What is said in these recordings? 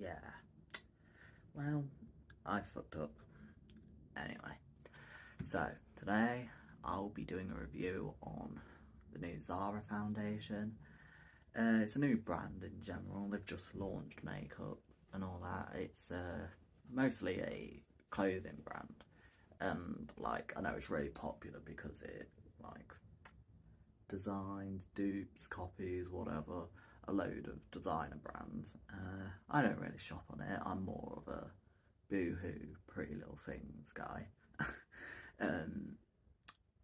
Yeah, well, I fucked up. Anyway, so today I'll be doing a review on the new Zara Foundation. It's a new brand in general. They've just launched makeup and all that. It's mostly a clothing brand, and like I know it's really popular because it like designs, dupes, copies, whatever, a load of designer brands. I don't really shop on it. I'm more of a boohoo, Pretty Little Things guy. um,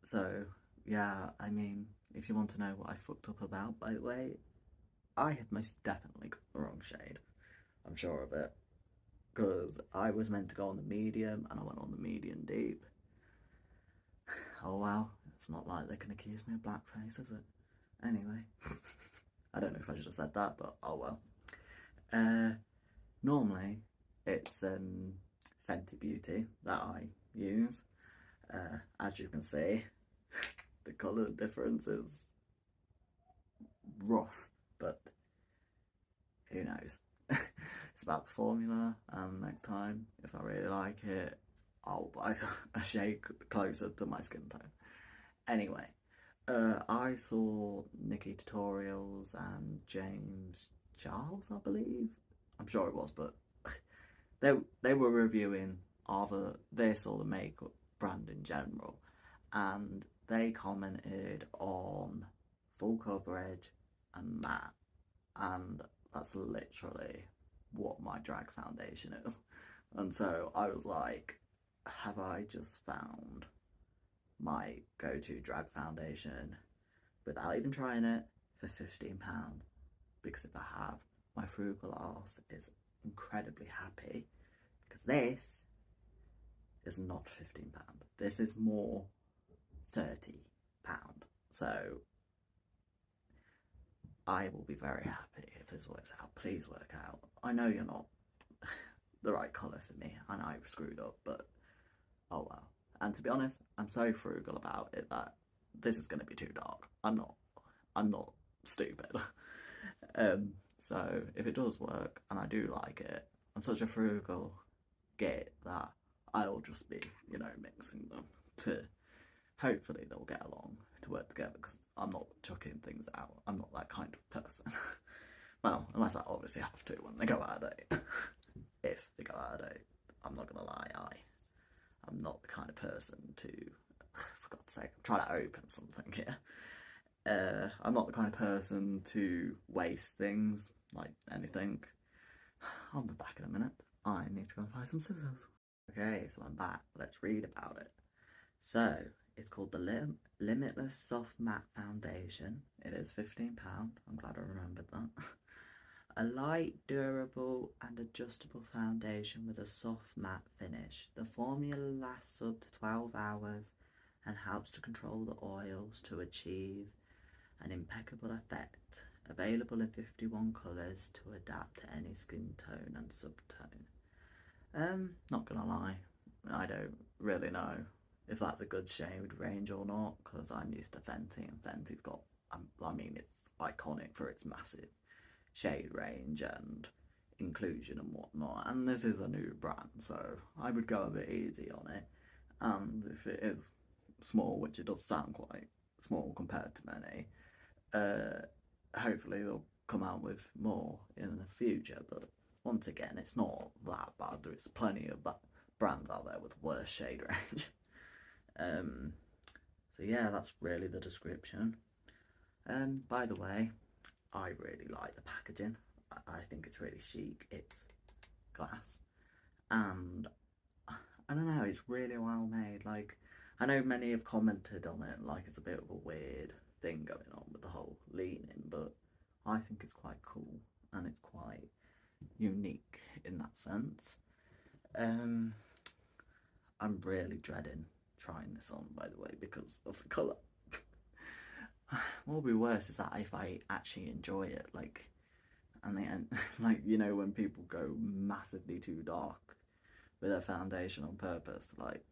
so yeah, I mean, if you want to know what I fucked up about, by the way, I have most definitely got the wrong shade. I'm sure of it. Because I was meant to go on the medium and I went on the medium deep. Oh wow, it's not like they can accuse me of blackface, is it? Anyway, I don't know if I should have said that, but oh well. Normally, it's Fenty Beauty that I use. As you can see, the colour difference is rough, but who knows? It's about the formula, and next time, if I really like it, I'll buy a shade closer to my skin tone. Anyway, I saw Nikki Tutorials and James Charles, I believe. I'm sure it was, but they were reviewing either this or the makeup brand in general, and they commented on full coverage and matte, and that's literally what my drag foundation is. And so I was like, have I just found my go-to drag foundation without even trying it for £15? Because if I have, my frugal arse is incredibly happy, because this is not £15. This is more £30. So I will be very happy if this works out. Please work out. I know you're not the right colour for me, and I screwed up, but oh well. And to be honest, I'm so frugal about it that this is going to be too dark. I'm not stupid. So if it does work and I do like it, I'm such a frugal git that I'll just be, you know, mixing them to hopefully they'll get along to work together, because I'm not chucking things out. I'm not that kind of person. Well, unless I obviously have to when they go out of date. If they go out of date, I'm not gonna lie, I'm not the kind of person to, for God's sake, I'm trying to open something here. I'm not the kind of person to waste things, like anything. I'll be back in a minute. I need to go and find some scissors. Okay, so I'm back. Let's read about it. So, it's called the Limitless Soft-Matte Foundation. It is £15. I'm glad I remembered that. A light, durable and adjustable foundation with a soft matte finish. The formula lasts up to 12 hours and helps to control the oils to achieve an impeccable effect. Available in 51 colours to adapt to any skin tone and subtone. Not gonna lie, I don't really know if that's a good shade range or not, because I'm used to Fenty, and Fenty's got, I mean, it's iconic for its massive shade range and inclusion and whatnot, and this is a new brand, so I would go a bit easy on it. And if it is small, which it does sound quite small compared to many, hopefully they'll come out with more in the future. But once again, it's not that bad. There's plenty of brands out there with worse shade range. So yeah, that's really the description. By the way, I really like the packaging. I think it's really chic. It's glass, and I don't know, it's really well made. Like, I know many have commented on it like it's a bit of a weird thing going on with the whole leaning, but I think it's quite cool and it's quite unique in that sense. I'm really dreading trying this on, by the way, because of the colour. What will be worse is that if I actually enjoy it, like, and then, like, you know, when people go massively too dark with their foundation on purpose, like,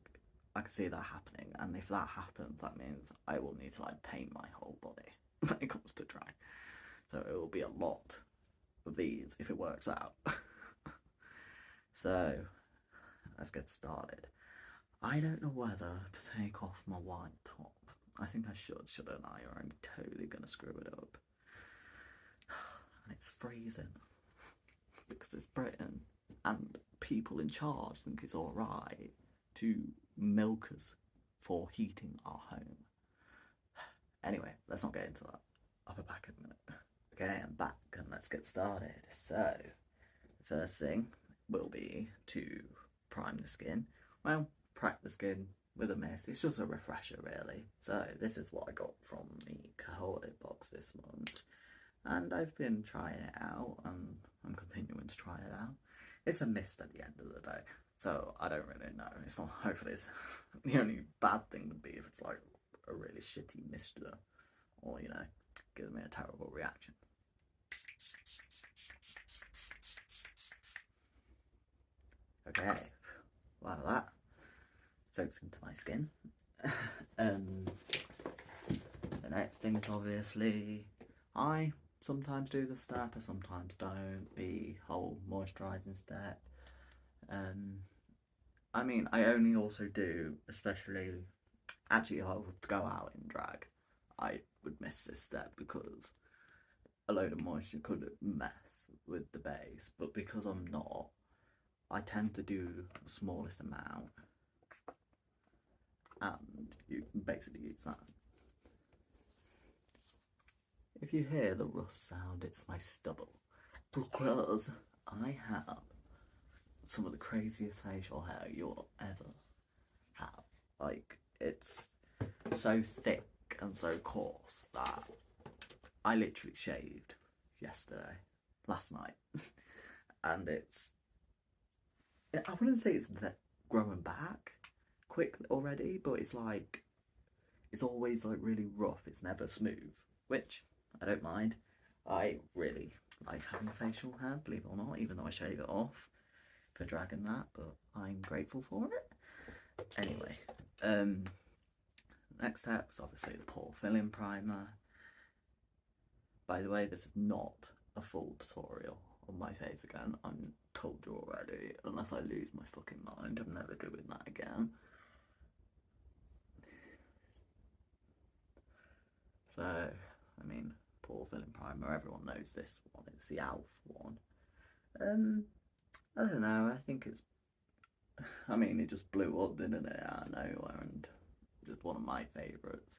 I can see that happening, and if that happens, that means I will need to, like, paint my whole body when it comes to drag. So it will be a lot of these if it works out. So let's get started. I don't know whether to take off my white top. I think I should, shouldn't I? Or I'm totally gonna screw it up. And it's freezing because it's Britain and people in charge think it's alright to milk us for heating our home. Anyway, let's not get into that. I'll be back in a minute. Okay, I'm back and let's get started. So, the first thing will be to prime the skin. Well, prep the skin with a mist. It's just a refresher, really. So, this is what I got from the Kahole box this month. And I've been trying it out and I'm continuing to try it out. It's a mist at the end of the day. So, I don't really know. It's not, hopefully, it's the only bad thing would be if it's like a really shitty mister, or, you know, gives me a terrible reaction. Okay, well, that soaks into my skin. The next thing is obviously, I sometimes do the step, I sometimes don't, the whole moisturising step. I mean, I only also do, especially, actually, if I was to go out in drag, I would miss this step because a load of moisture could mess with the base, but because I'm not, I tend to do the smallest amount and you can basically use that. If you hear the rough sound, it's my stubble, because I have some of the craziest facial hair you'll ever have. Like, it's so thick and so coarse that I literally shaved last night, and I wouldn't say it's growing back quick already, but it's like, it's always like really rough, it's never smooth, which I don't mind. I really like having facial hair, believe it or not, even though I shave it off for dragging that, but I'm grateful for it. Anyway, next step is obviously the pore filling primer. By the way, this is not a full tutorial on my face again. I'm told you already. Unless I lose my fucking mind, I'm never doing that again. So, I mean, pore filling primer, everyone knows this one. It's the Alf one. I don't know, I think it's, I mean, it just blew up, didn't it, out of nowhere, and it's one of my favourites.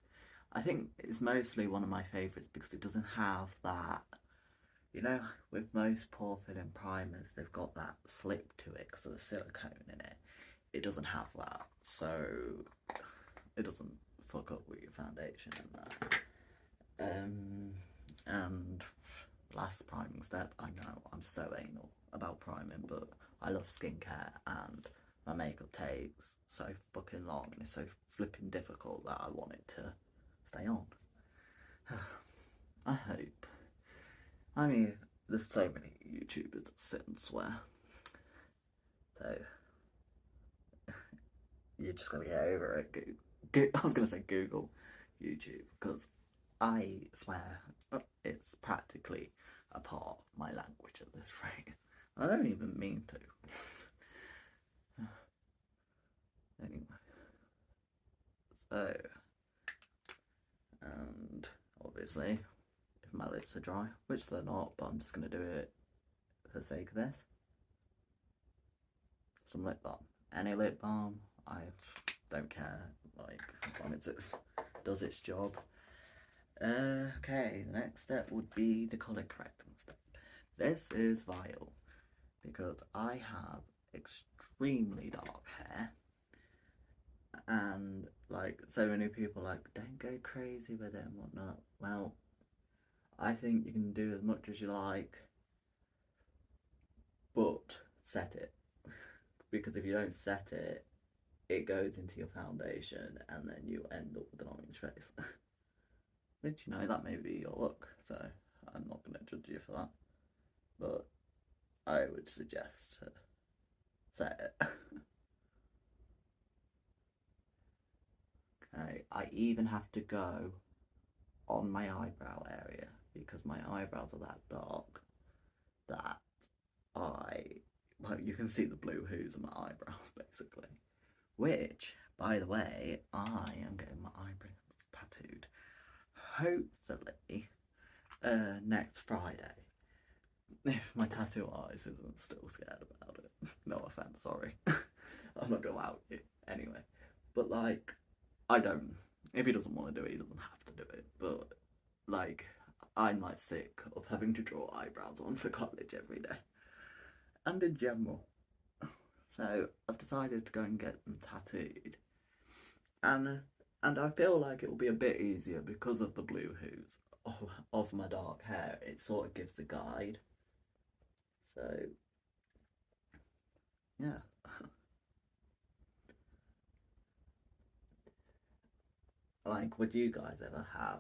I think it's mostly one of my favourites because it doesn't have that, you know, with most pore filling primers, they've got that slip to it because of the silicone in it. It doesn't have that, so it doesn't fuck up with your foundation and that. And last priming step, I know I'm so anal about priming, but I love skincare and my makeup takes so fucking long and it's so flipping difficult that I want it to stay on. I hope. I mean, there's so many YouTubers that sit and swear, so you just gotta get over it. I was gonna say Google YouTube, because I swear it's practically a part of my language at this rate. I don't even mean to. Anyway, so, and obviously, if my lips are dry, which they're not, but I'm just going to do it for the sake of this, some lip balm. Any lip balm, I don't care, like, as long as it does its job. Okay, the next step would be the colour correcting step. This is vital because I have extremely dark hair, and like so many people like, don't go crazy with it and whatnot. Well, I think you can do as much as you like, but set it, because if you don't set it, it goes into your foundation and then you end up with an orange face. Which, you know, that may be your look, so I'm not going to judge you for that, but I would suggest to set it. Okay, I even have to go on my eyebrow area because my eyebrows are that dark that well, you can see the blue hues on my eyebrows, basically. Which, by the way, I am getting my eyebrows tattooed. Hopefully, next Friday. If my tattoo artist isn't still scared about it. No offense, sorry. I'm not gonna out you anyway. But like, I don't. If he doesn't want to do it, he doesn't have to do it. But like, I'm like sick of having to draw eyebrows on for college every day, and in general. So I've decided to go and get them tattooed, and I feel like it will be a bit easier because of the blue hues of my dark hair. It sort of gives the guide. So yeah. Like, would you guys ever have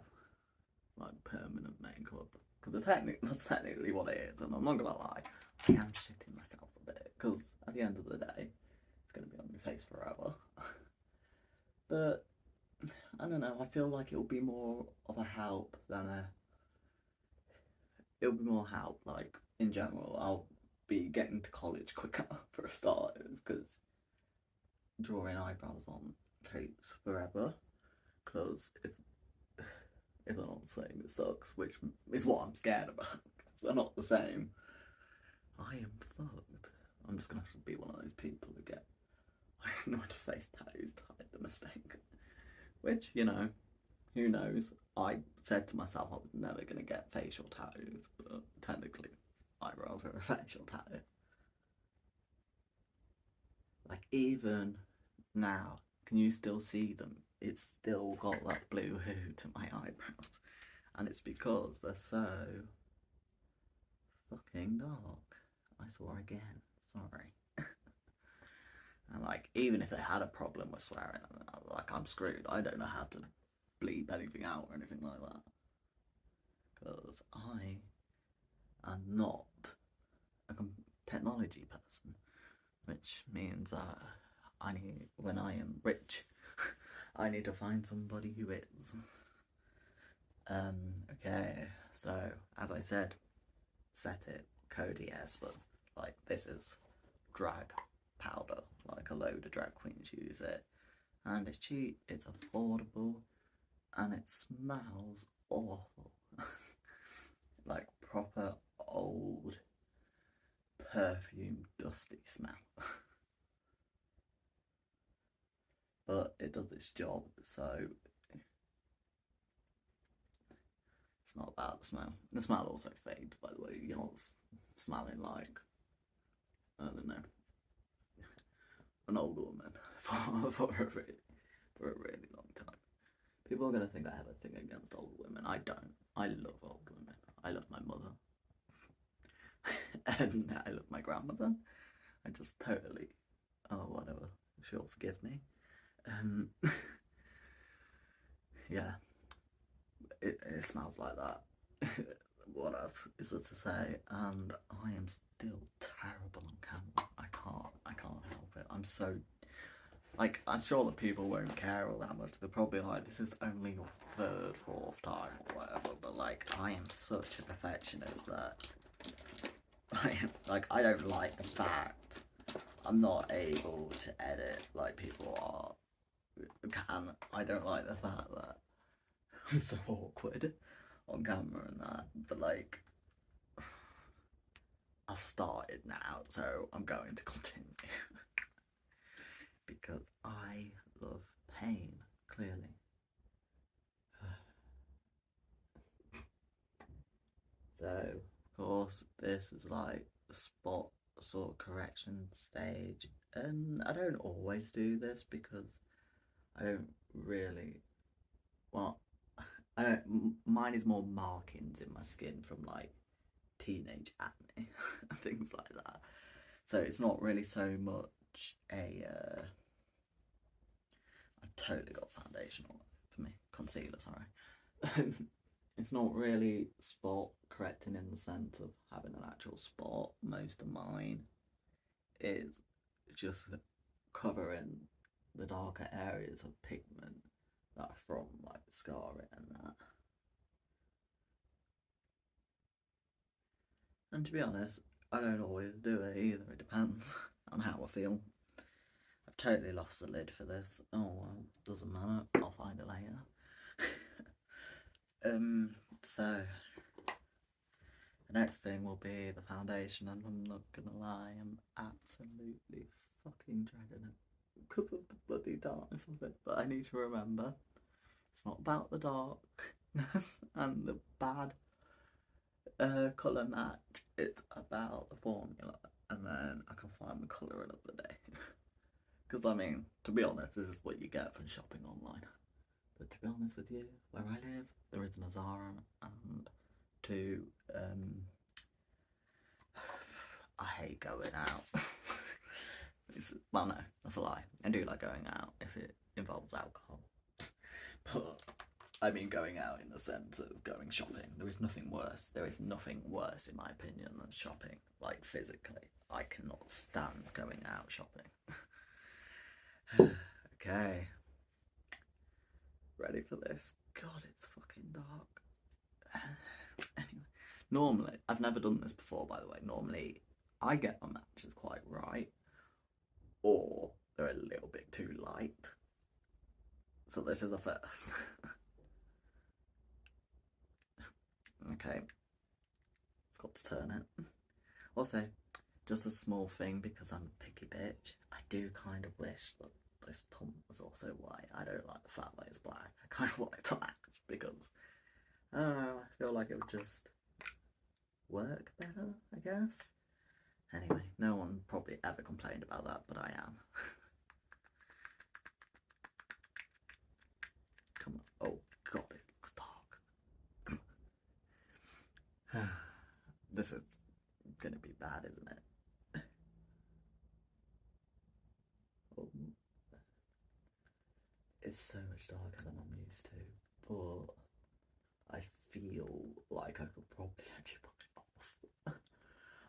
like permanent makeup? Because that's technically what it is, and I'm not gonna lie, I am shitting myself a bit. Because at the end of the day, it's gonna be on your face forever. But I don't know. I feel like it'll be more of a help than a. It'll be more help. Like in general, I'll be getting to college quicker for starters because drawing eyebrows on takes forever. Because if they're not the same, it sucks, which is what I'm scared about. If they're not the same, I am fucked. I'm just gonna have to be one of those people who get I know how to face tattoos to hide the mistake. Which, you know, who knows? I said to myself I was never gonna get facial tattoos, but technically eyebrows are a facial tattoo. Like even now, can you still see them? It's still got that blue hue to my eyebrows. And it's because they're so fucking dark. I swore again, sorry. And like, even if they had a problem with swearing, like I'm screwed. I don't know how to bleep anything out or anything like that. Because I am not a technology person. Which means when I am rich, I need to find somebody who is. Okay, so as I said, set it Cody S, but like this is drag powder, like a load of drag queens use it, and it's cheap, it's affordable, and it smells awful. Like proper old perfume dusty smell. But it does its job, so it's not bad, the smell. The smell also fades, by the way. You're not smelling like, I don't know, an old woman for a really long time. People are going to think I have a thing against old women. I don't. I love old women. I love my mother. And I love my grandmother. I just totally, oh, whatever. She'll forgive me. Yeah, it smells like that. What else is there to say? And I am still terrible on camera. I can't help it. I'm so, like, I'm sure that people won't care all that much. They're probably like, this is only your third, fourth time or whatever. But like, I am such a perfectionist that I don't like the fact I'm not able to edit like people can. I don't like the fact that I'm so awkward on camera and that, but like I've started now, so I'm going to continue because I love pain, clearly. So of course this is like a spot sort of correction stage, and I don't always do this because I don't really, well, I don't, mine is more markings in my skin from like teenage acne and things like that. So it's not really so much a, I totally got foundation on it for me, concealer, sorry. It's not really spot correcting in the sense of having an actual spot. Most of mine is just covering the darker areas of pigment that are from like the scarring and that. And to be honest, I don't always do it either, it depends. opinions on how I feel. I've totally lost the lid for this. Oh well, doesn't matter. I'll find it later. So the next thing will be the foundation, and I'm not gonna lie, I'm absolutely fucking dreading it because of the bloody darkness of it. But I need to remember, it's not about the darkness and the bad colour match, it's about the formula, and then I can find the colour another day. Because I mean, to be honest, this is what you get from shopping online. But to be honest with you, where I live, there isn't a Zara, and two, I hate going out. Well, no, that's a lie. I do like going out if it involves alcohol. But I mean going out in the sense of going shopping. There is nothing worse. There is nothing worse, in my opinion, than shopping. Like, physically. I cannot stand going out shopping. Okay. Ready for this? God, it's fucking dark. Anyway, normally, I've never done this before, by the way. Normally, I get my matches quite right, or they're a little bit too light. So this is a first. Okay. Got to turn it. Also, just a small thing, because I'm a picky bitch, I do kind of wish that this pump was also white. I don't like the fact that it's black. I kind of want it to match, because I don't know, I feel like it would just work better, I guess. Anyway, no one probably ever complained about that, but I am. Come on. Oh god, it looks dark. This is gonna be bad, isn't it? Oh. It's so much darker than I'm used to, but I feel like I could probably actually put it off.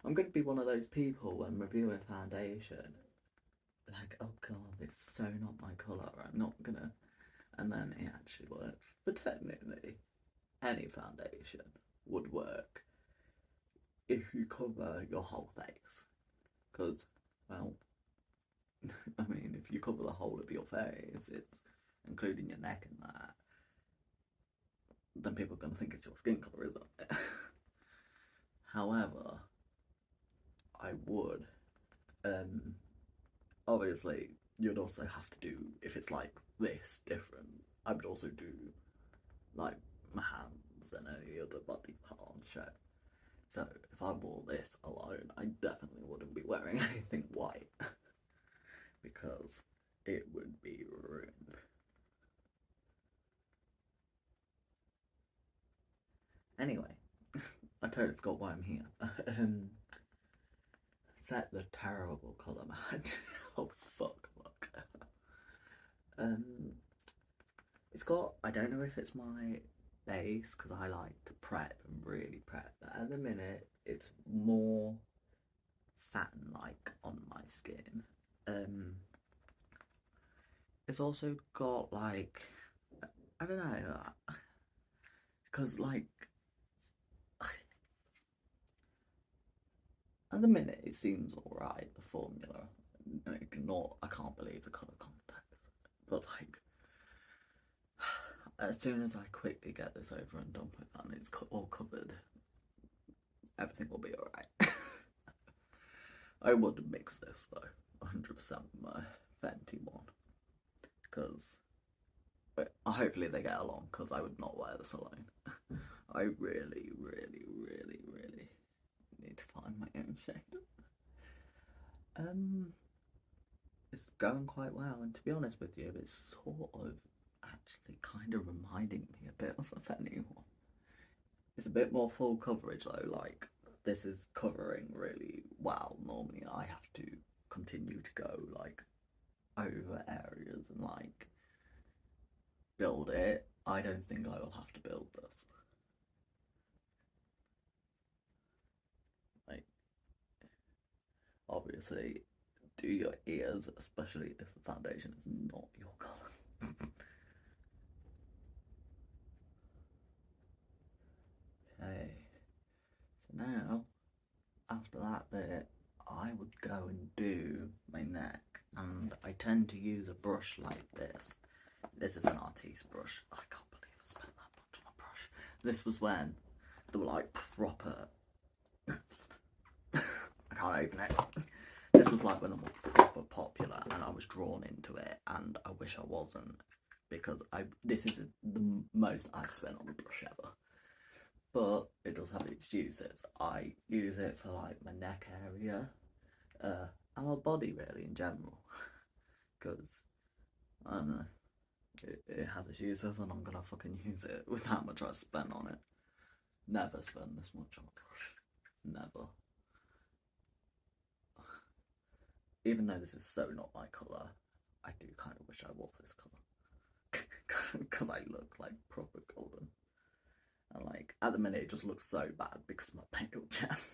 I'm going to be one of those people when reviewing foundation, like, oh god, it's so not my colour, I'm not gonna, and then it actually works. But technically, any foundation would work if you cover your whole face, because, well, I mean, if you cover the whole of your face, it's including your neck and that, then people are going to think it's your skin colour, isn't it? However, I would, obviously, you'd also have to do, if it's like this different, I would also do, like, my hands and any other body part on the show. So, if I wore this alone, I definitely wouldn't be wearing anything white, because it would be ruined. Anyway, I totally forgot why I'm here. Set the terrible colour match. Oh fuck, look. It's got, I don't know if it's my base, because I like to prep and really prep, but at the minute it's more satin-like on my skin. It's also got, like, I don't know, because, like, at the minute it seems alright, the formula. I can't believe the colour contact, but like, as soon as I quickly get this over and done with and it's all covered, everything will be alright. I would mix this though, 100% with my Fenty one, because hopefully they get along, because I would not wear this alone. I really, really, really, really need to find my own shade. It's going quite well, and to be honest with you, it's sort of actually kind of reminding me a bit of the Fenty one. It's a bit more full coverage though, like, this is covering really well. Normally I have to continue to go, like, over areas and, like, build it. I don't think I will have to build this. Like, obviously, do your ears, especially if the foundation is not your colour. Okay, so now, after that bit, I would go and do my neck, and I tend to use a brush like this. This is an artiste brush. I can't believe I spent that much on a brush. This was when they were like proper. I can't open it. This was like when they were proper popular, and I was drawn into it, and I wish I wasn't, because this is the most I've spent on a brush ever. But it does have its uses. I use it for like my neck area, and my body really in general, because I don't know, it has its uses, and I'm gonna fucking use it with how much I spent on it. Never spend this much on a brush. Never. Even though this is so not my colour, I do kind of wish I was this colour. Because I look like proper golden. And like, at the minute it just looks so bad because of my pale chest.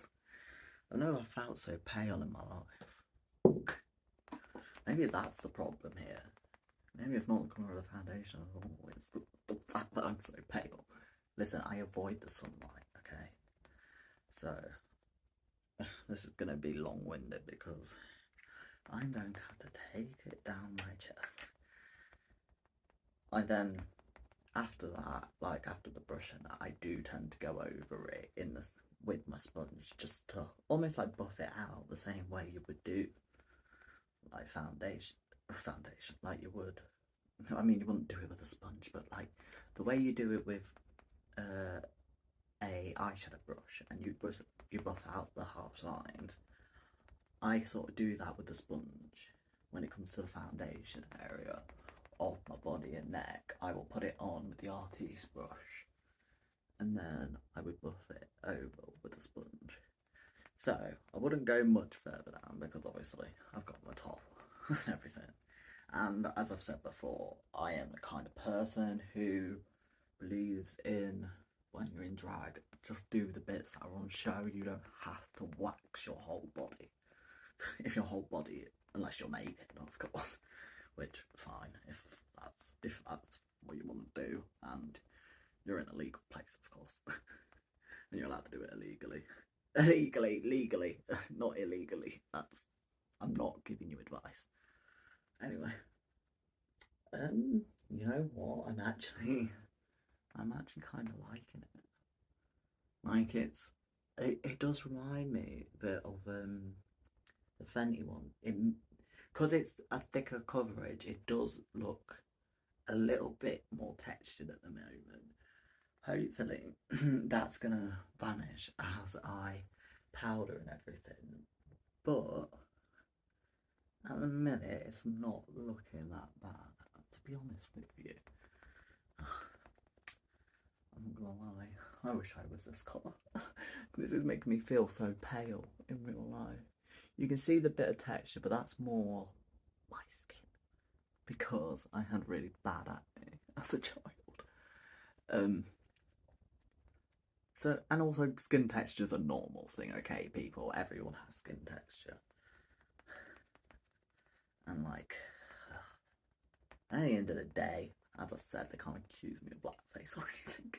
I've never felt so pale in my life. Maybe that's the problem here. Maybe it's not the colour of the foundation at all, it's the fact that I'm so pale. Listen, I avoid the sunlight, okay? So, this is going to be long-winded because I'm going to have to take it down my chest. I then, after that, like after the brush and that, I do tend to go over it with my sponge, just to almost like buff it out the same way you would do like foundation, like you would. I mean, you wouldn't do it with a sponge, but like the way you do it with a eyeshadow brush, and you buff out the harsh lines. I sort of do that with the sponge when it comes to the foundation area of my body and neck. I will put it on with the artiste brush, and then I would buff it over with a sponge. So I wouldn't go much further down because obviously I've got my top and everything. And as I've said before, I am the kind of person who believes in, when you're in drag, just do the bits that are on show. You don't have to wax your whole body. If your whole body, unless you're naked, of course, which fine if that's what you want to do, and you're in a legal place, of course, and you're allowed to do it legally, not illegally. I'm not giving you advice. Anyway, you know what? I'm actually kind of liking it. Like it does remind me a bit of the Fenty one. Because it's a thicker coverage, it does look a little bit more textured at the moment. Hopefully that's gonna vanish as I powder and everything. But at the minute it's not looking that bad, to be honest with you. I'm not gonna lie, I wish I was this colour. This is making me feel so pale in real life. You can see the bit of texture, but that's more my skin, because I had really bad acne as a child. So, and also skin texture is a normal thing, okay, people? Everyone has skin texture. And like, at the end of the day, as I said, they can't accuse me of blackface or anything.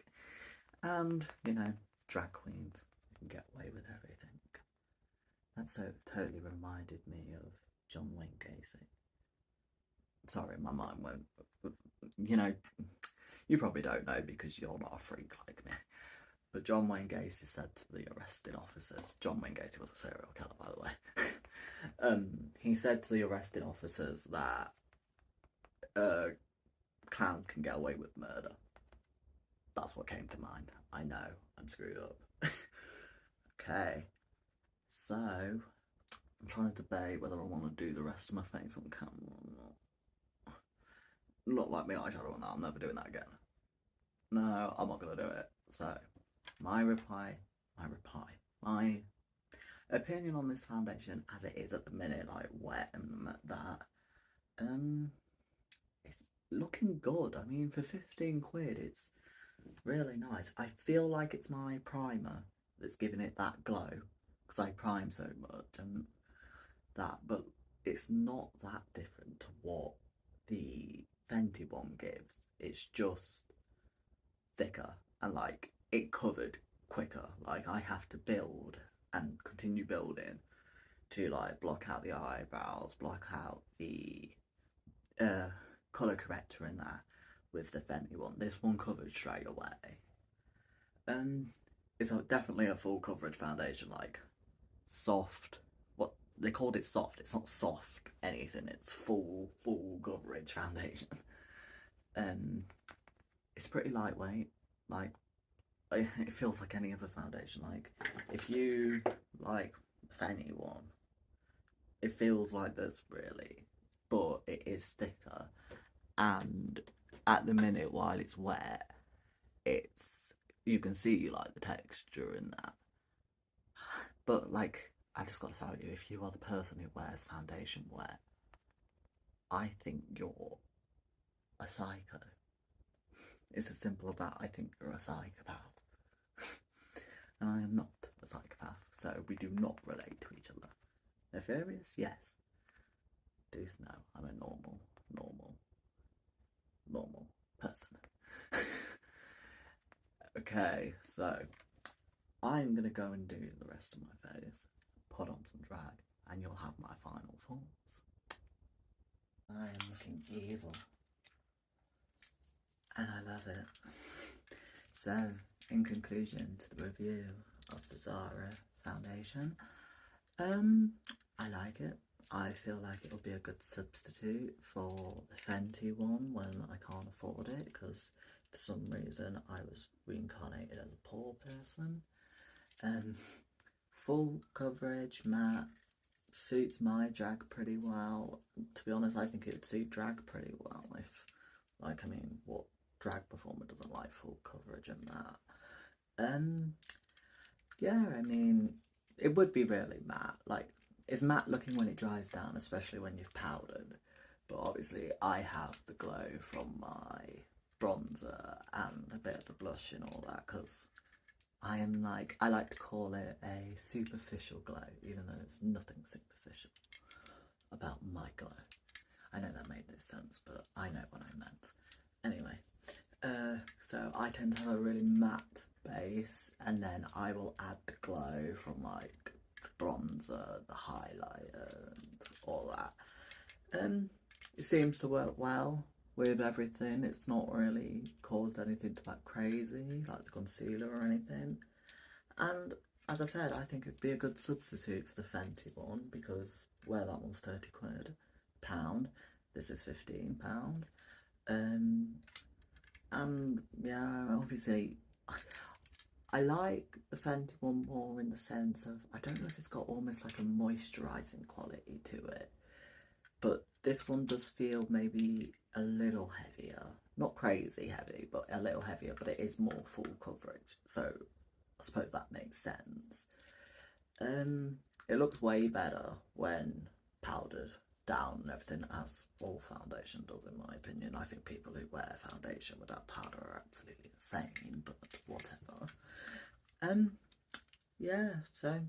And, you know, drag queens can get away with everything. That so totally reminded me of John Wayne Gacy. Sorry, my mind went, you know, you probably don't know because you're not a freak like me. But John Wayne Gacy said to the arresting officers, John Wayne Gacy was a serial killer, by the way. He said to the arresting officers that clowns can get away with murder. That's what came to mind. I know, I'm screwed up. Okay, so I'm trying to debate whether I want to do the rest of my face on camera or not. Not like my eyeshadow on that, I'm never doing that again. No, I'm not going to do it. So, my opinion on this foundation as it is at the minute, like wet and that, it's looking good. I mean, for 15 quid, it's really nice. I feel like it's my primer that's giving it that glow, because I prime so much and that, but it's not that different to what the Fenty one gives. It's just thicker and like it covered quicker. Like I have to build and continue building to like block out the eyebrows, block out the colour corrector in there with the Fenty one. This one covered straight away. It's definitely a full coverage foundation, like soft. What they called it soft. It's not soft anything. It's full coverage foundation. It's pretty lightweight. Like it feels like any other foundation. Like if you like Fenty one, it feels like this really, but it is thicker. And at the minute while it's wet, you can see like the texture in that. But like I just got to tell you, if you are the person who wears foundation wet, I think you're a psycho. It's as simple as that. I think you're a psychopath. And I am not a psychopath, so we do not relate to each other. Nefarious? Yes. Deuce, no. I'm a normal person. Okay, so I'm gonna go and do the rest of my face, put on some drag, and you'll have my final thoughts. I am looking evil, and I love it. So, in conclusion to the review of the Zara foundation, I like it. I feel like it'll be a good substitute for the Fenty one when I can't afford it, because for some reason I was reincarnated as a poor person. Full coverage, matte, suits my drag pretty well. To be honest, I think it would suit drag pretty well. If, like, I mean, what drag performer doesn't like full coverage and that? Yeah, I mean, it would be really matte. Like, it's matte looking when it dries down, especially when you've powdered. But obviously, I have the glow from my bronzer and a bit of the blush and all that, because I like to call it a superficial glow, even though there's nothing superficial about my glow. I know that made no sense, but I know what I meant. Anyway, so I tend to have a really matte base, and then I will add the glow from like the bronzer, the highlighter, and all that. It seems to work well with everything. It's not really caused anything to like crazy, like the concealer or anything. And as I said, I think it'd be a good substitute for the Fenty one, because where that one's 30 quid, pound, this is £15. And yeah, obviously I like the Fenty one more in the sense of, I don't know if it's got almost like a moisturising quality to it, but this one does feel maybe a little heavier. Not crazy heavy, but a little heavier, but it is more full coverage, so I suppose that makes sense. It looks way better when powdered down and everything, as all foundation does in my opinion. I think people who wear foundation without powder are absolutely insane, but whatever. Yeah, so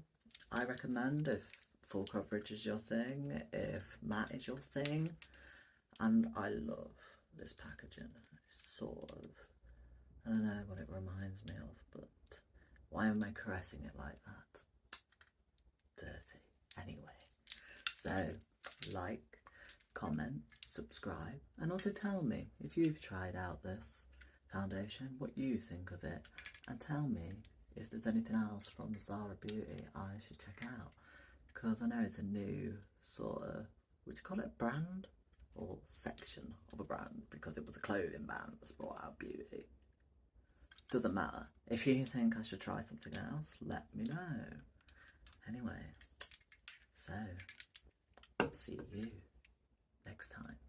I recommend if full coverage is your thing, if matte is your thing. And I love this packaging. It's sort of, I don't know what it reminds me of, but why am I caressing it like that? Dirty. Anyway, so like, comment, subscribe, and also tell me if you've tried out this foundation, what you think of it, and tell me if there's anything else from Zara Beauty I should check out, because I know it's a new sort of, would you call it a brand or section of a brand, because it was a clothing brand that's brought out beauty. Doesn't matter. If you think I should try something else, let me know. Anyway, so see you next time.